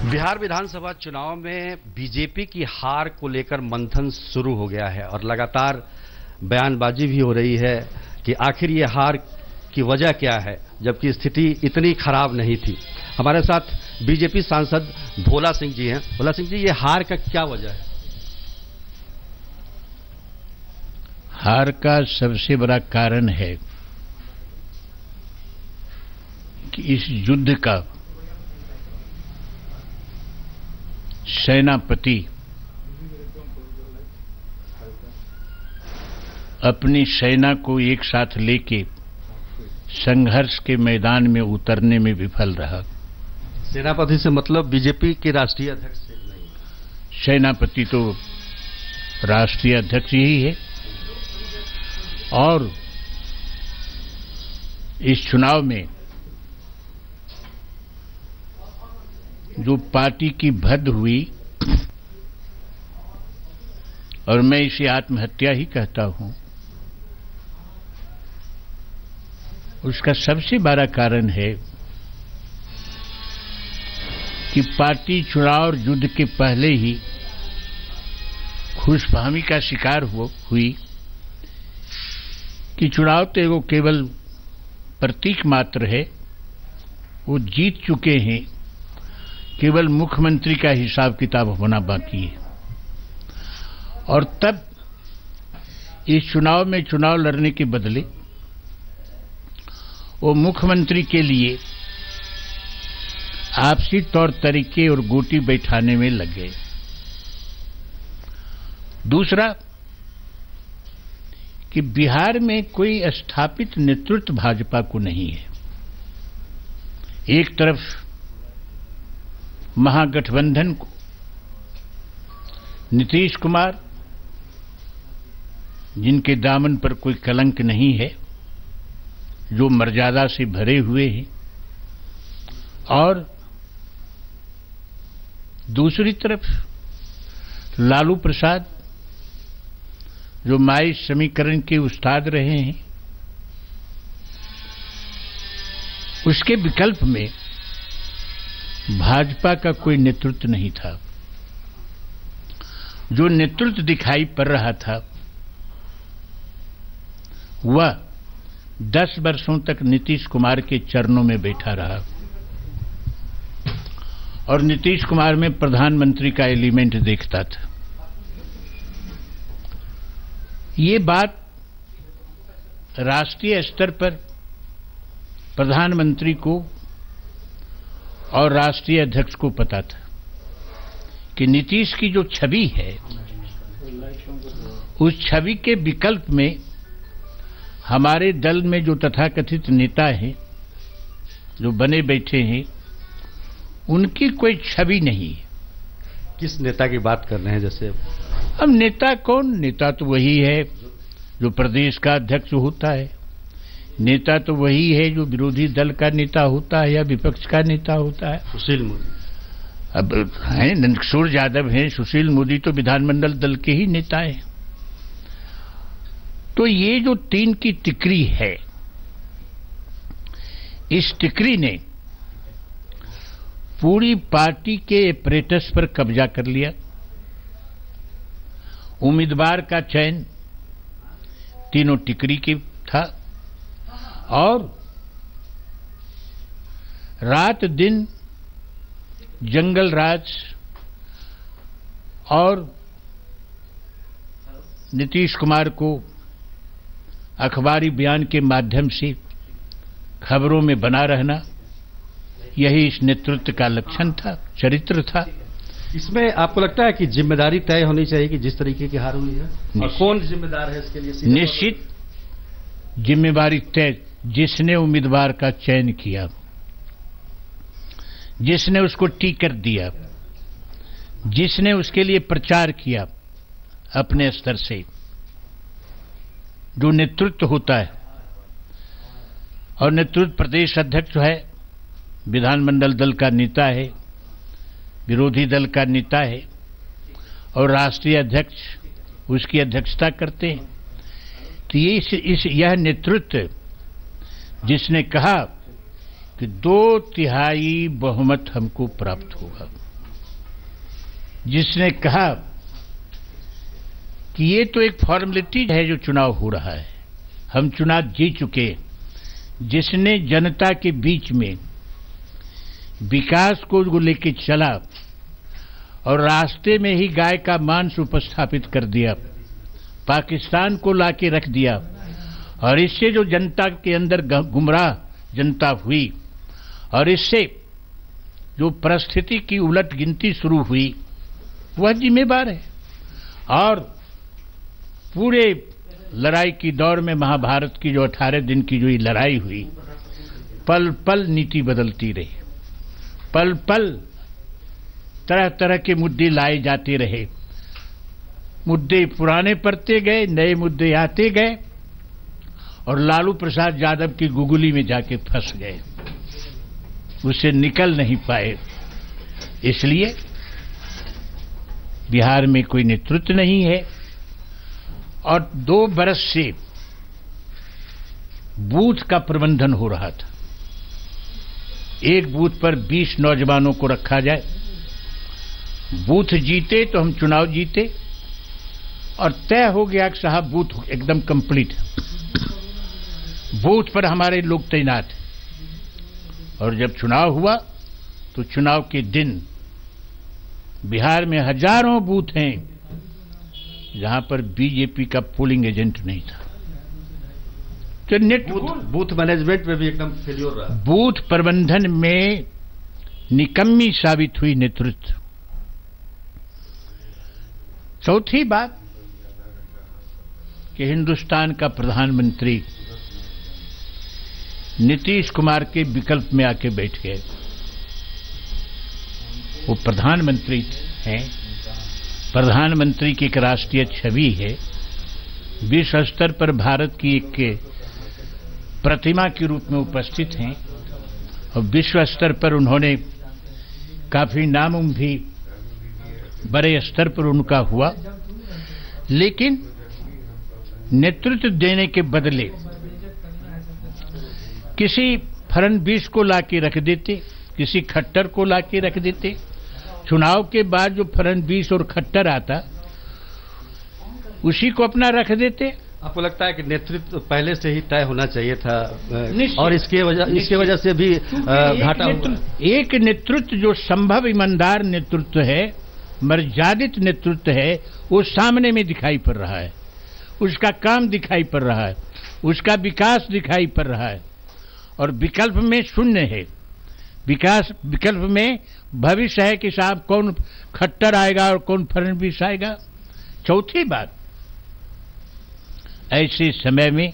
बिहार विधानसभा चुनाव में बीजेपी की हार को लेकर मंथन शुरू हो गया है और लगातार बयानबाजी भी हो रही है कि आखिर ये हार की वजह क्या है, जबकि स्थिति इतनी खराब नहीं थी। हमारे साथ बीजेपी सांसद भोला सिंह जी हैं। भोला सिंह जी, ये हार का क्या वजह है? हार का सबसे बड़ा कारण है कि इस युद्ध का सेनापति अपनी सेना को एक साथ लेके संघर्ष के मैदान में उतरने में विफल रहा। सेनापति से मतलब बीजेपी के राष्ट्रीय अध्यक्ष से नहीं? सेनापति तो राष्ट्रीय अध्यक्ष ही है और इस चुनाव में जो पार्टी की भद्द हुई, और मैं इसे आत्महत्या ही कहता हूं, उसका सबसे बड़ा कारण है कि पार्टी चुनाव और युद्ध के पहले ही खुशफहमी का शिकार हुई कि चुनाव तो वो केवल प्रतीक मात्र है, वो जीत चुके हैं, केवल मुख्यमंत्री का हिसाब किताब होना बाकी है। और तब इस चुनाव में चुनाव लड़ने के बदले वो मुख्यमंत्री के लिए आपसी तौर तरीके और गोटी बैठाने में लग गए। दूसरा कि बिहार में कोई स्थापित नेतृत्व भाजपा को नहीं है। एक तरफ महागठबंधन को नीतीश कुमार, जिनके दामन पर कोई कलंक नहीं है, जो मर्यादा से भरे हुए हैं, और दूसरी तरफ लालू प्रसाद, जो माई समीकरण के उस्ताद रहे हैं। उसके विकल्प में भाजपा का कोई नेतृत्व नहीं था। जो नेतृत्व दिखाई पड़ रहा था वह 10 वर्षों तक नीतीश कुमार के चरणों में बैठा रहा और नीतीश कुमार में प्रधानमंत्री का एलिमेंट देखता था। ये बात राष्ट्रीय स्तर पर प्रधानमंत्री को और राष्ट्रीय अध्यक्ष को पता था कि नीतीश की जो छवि है, उस छवि के विकल्प में हमारे दल में जो तथाकथित नेता हैं, जो बने बैठे हैं, उनकी कोई छवि नहीं है। किस नेता की बात कर रहे हैं? जैसे अब नेता कौन? नेता तो वही है जो प्रदेश का अध्यक्ष होता है। नेता तो वही है जो विरोधी दल का नेता होता है या विपक्ष का नेता होता है। सुशील मोदी अब हैं, नंदकिशोर यादव हैं, सुशील मोदी तो विधानमंडल दल के ही नेता हैं। तो ये जो 3 की टिकरी है, इस टिकरी ने पूरी पार्टी के एपरेटस पर कब्जा कर लिया। उम्मीदवार का चयन तीनों टिकरी की था और रात दिन जंगल राज और नीतीश कुमार को अखबारी बयान के माध्यम से खबरों में बना रहना, यही इस नेतृत्व का लक्षण था, चरित्र था। इसमें आपको लगता है कि जिम्मेदारी तय होनी चाहिए कि जिस तरीके की हार हुई है, और कौन जिम्मेदार है इसके लिए? निश्चित जिम्मेदारी तय, जिसने उम्मीदवार का चयन किया, जिसने उसको टिकट दिया, जिसने उसके लिए प्रचार किया अपने स्तर से, जो नेतृत्व होता है, और नेतृत्व प्रदेश अध्यक्ष है, विधानमंडल दल का नेता है, विरोधी दल का नेता है, और राष्ट्रीय अध्यक्ष उसकी अध्यक्षता करते हैं। तो ये यह नेतृत्व जिसने कहा कि 2/3 बहुमत हमको प्राप्त होगा, जिसने कहा कि ये तो एक फॉर्मेलिटी है जो चुनाव हो रहा है, हम चुनाव जीत चुके। जिसने जनता के बीच में विकास को लेके चला और रास्ते में ही गाय का मांस उपस्थापित कर दिया, पाकिस्तान को लाके रख दिया, और इससे जो जनता के अंदर गुमराह जनता हुई और इससे जो परिस्थिति की उलट गिनती शुरू हुई, वह जिम्मेवार है। और पूरे लड़ाई की दौर में महाभारत की जो 18 दिन की जो ये लड़ाई हुई, पल पल नीति बदलती रही, पल पल तरह तरह के मुद्दे लाए जाते रहे, मुद्दे पुराने पड़ते गए, नए मुद्दे आते गए और लालू प्रसाद यादव की गुगली में जाके फंस गए, उससे निकल नहीं पाए। इसलिए बिहार में कोई नेतृत्व नहीं है और 2 बरस से बूथ का प्रबंधन हो रहा था। एक बूथ पर 20 नौजवानों को रखा जाए, बूथ जीते तो हम चुनाव जीते, और तय हो गया कि साहब बूथ एकदम कंप्लीट है, बूथ पर हमारे लोग तैनात हैं। और जब चुनाव हुआ तो चुनाव के दिन बिहार में हजारों बूथ हैं जहां पर बीजेपी का पोलिंग एजेंट नहीं था। तो बूथ मैनेजमेंट में भी एकदम फेल्योर रहा। बूथ प्रबंधन में निकम्मी साबित हुई नेतृत्व। चौथी बात कि हिंदुस्तान का प्रधानमंत्री नीतीश कुमार के विकल्प में आके बैठ गए। वो प्रधानमंत्री हैं, प्रधानमंत्री की एक राष्ट्रीय छवि है, विश्व स्तर पर भारत की एक प्रतिमा के रूप में उपस्थित हैं और विश्व स्तर पर उन्होंने काफी नाम भी बड़े स्तर पर उनका हुआ। लेकिन नेतृत्व देने के बदले किसी फडणवीस को लाके रख देते, किसी खट्टर को लाके रख देते। चुनाव के बाद जो फडणवीस और खट्टर आता उसी को अपना रख देते। आपको लगता है कि नेतृत्व पहले से ही तय होना चाहिए था और इसके वजह से भी घाटा हुआ? एक नेतृत्व जो संभव ईमानदार नेतृत्व है, मर्यादित नेतृत्व है, वो सामने में दिखाई पड़ रहा है, उसका काम दिखाई पड़ रहा है, उसका विकास दिखाई पड़ रहा है। और विकल्प में शून्य है, विकल्प में भविष्य है कि साहब कौन खट्टर आएगा और कौन फडणवीस आएगा। चौथी बात, ऐसे समय में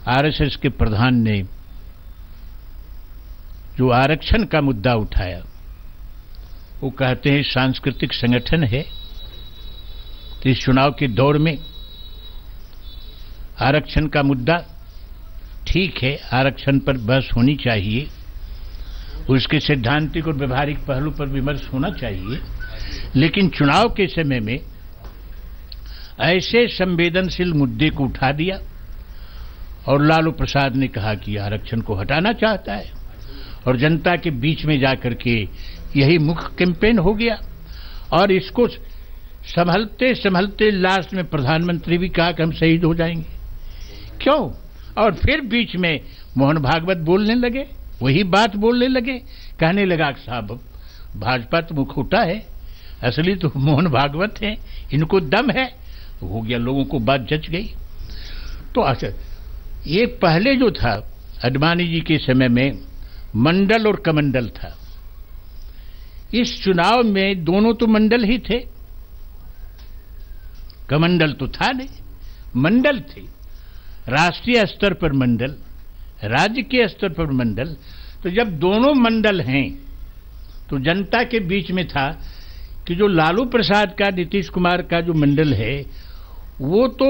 आरएसएस के प्रधान ने जो आरक्षण का मुद्दा उठाया, वो कहते हैं सांस्कृतिक संगठन है, तो इस चुनाव के दौर में आरक्षण का मुद्दा ठीक है, आरक्षण पर बहस होनी चाहिए, उसके सैद्धांतिक और व्यवहारिक पहलू पर विमर्श होना चाहिए, लेकिन चुनाव के समय में ऐसे संवेदनशील मुद्दे को उठा दिया और लालू प्रसाद ने कहा कि आरक्षण को हटाना चाहता है और जनता के बीच में जाकर के यही मुख्य कैंपेन हो गया। और इसको संभलते संभलते लास्ट में प्रधानमंत्री भी कहा कि हम शहीद हो जाएंगे। क्यों? और फिर बीच में मोहन भागवत बोलने लगे, वही बात बोलने लगे, कहने लगा कि साहब भाजपा तो मुखौटा है, असली तो मोहन भागवत है, इनको दम है। हो गया, लोगों को बात जच गई। तो अच्छा, ये पहले जो था अडवाणी जी के समय में मंडल और कमंडल था, इस चुनाव में दोनों तो मंडल ही थे, कमंडल तो था नहीं, मंडल थे। राष्ट्रीय स्तर पर मंडल, राज्य के स्तर पर मंडल। तो जब दोनों मंडल हैं तो जनता के बीच में था कि जो लालू प्रसाद का, नीतीश कुमार का जो मंडल है वो तो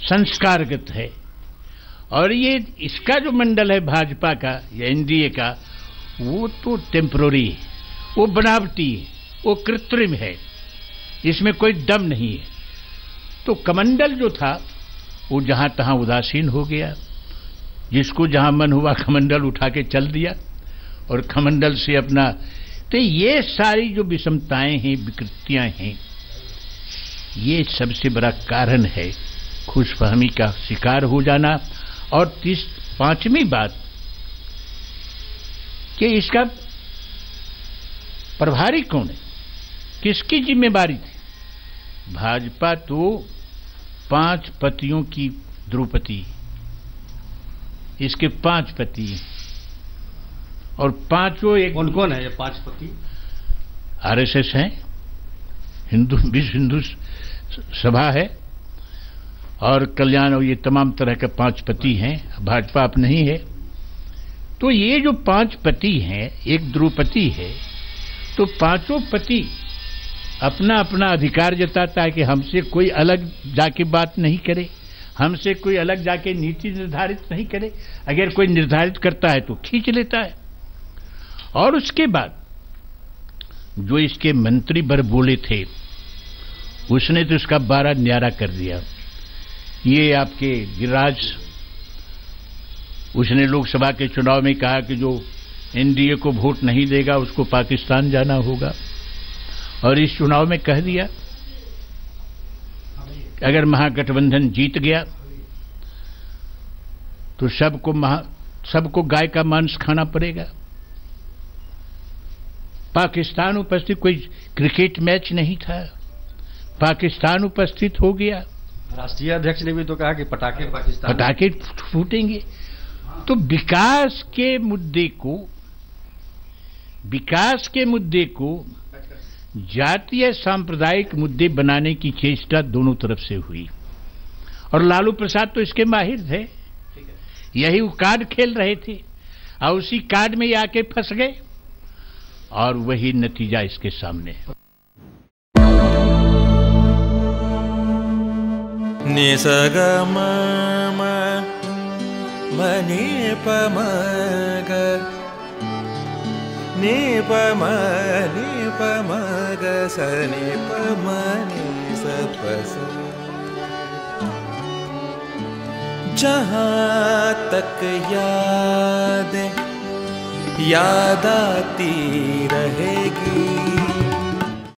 संस्कारगत है और ये इसका जो मंडल है भाजपा का या एनडीए का, वो तो टेम्पररी है, वो बनावटी है, वो कृत्रिम है, इसमें कोई दम नहीं है। तो कमंडल जो था वो जहां तहां उदासीन हो गया, जिसको जहां मन हुआ कमंडल उठा के चल दिया और कमंडल से अपना तो ये सारी जो विषमताएं हैं, विकृतियां हैं, ये सबसे बड़ा कारण है खुशफहमी का शिकार हो जाना। और पांचवी बात कि इसका प्रभारी कौन है, किसकी जिम्मेवारी थी। भाजपा तो 5 पतियों की द्रौपदी, इसके 5 पति हैं और पांचों एक कौन कौन है ये 5 पति? आरएसएस है, विश्व हिंदू सभा है और कल्याण, और ये तमाम तरह के 5 पति हैं। भाजपा अब नहीं है। तो ये जो 5 पति हैं, एक द्रौपदी है, तो पांचों पति अपना अपना अधिकार जताता है कि हमसे कोई अलग जाके बात नहीं करे, हमसे कोई अलग जाके नीति निर्धारित नहीं करे। अगर कोई निर्धारित करता है तो खींच लेता है। और उसके बाद जो इसके मंत्री बर बोले थे, उसने तो इसका 12 न्यारा कर दिया। ये आपके गिरिराज, उसने लोकसभा के चुनाव में कहा कि जो एनडीए को वोट नहीं देगा उसको पाकिस्तान जाना होगा। और इस चुनाव में कह दिया अगर महागठबंधन जीत गया तो सबको गाय का मांस खाना पड़ेगा। पाकिस्तान उपस्थित, कोई क्रिकेट मैच नहीं था, पाकिस्तान उपस्थित हो गया। राष्ट्रीय अध्यक्ष ने भी तो कहा कि पटाखे फूटेंगे। तो विकास के मुद्दे को जातीय सांप्रदायिक मुद्दे बनाने की चेष्टा दोनों तरफ से हुई। और लालू प्रसाद तो इसके माहिर थे, यही वो कार्ड खेल रहे थे और उसी कार्ड में आके फंस गए और वही नतीजा इसके सामने है। नि स ग म म नि प म ग नि प म ग स नि प म नि स प स। जहाँ तक याद आती रहेगी।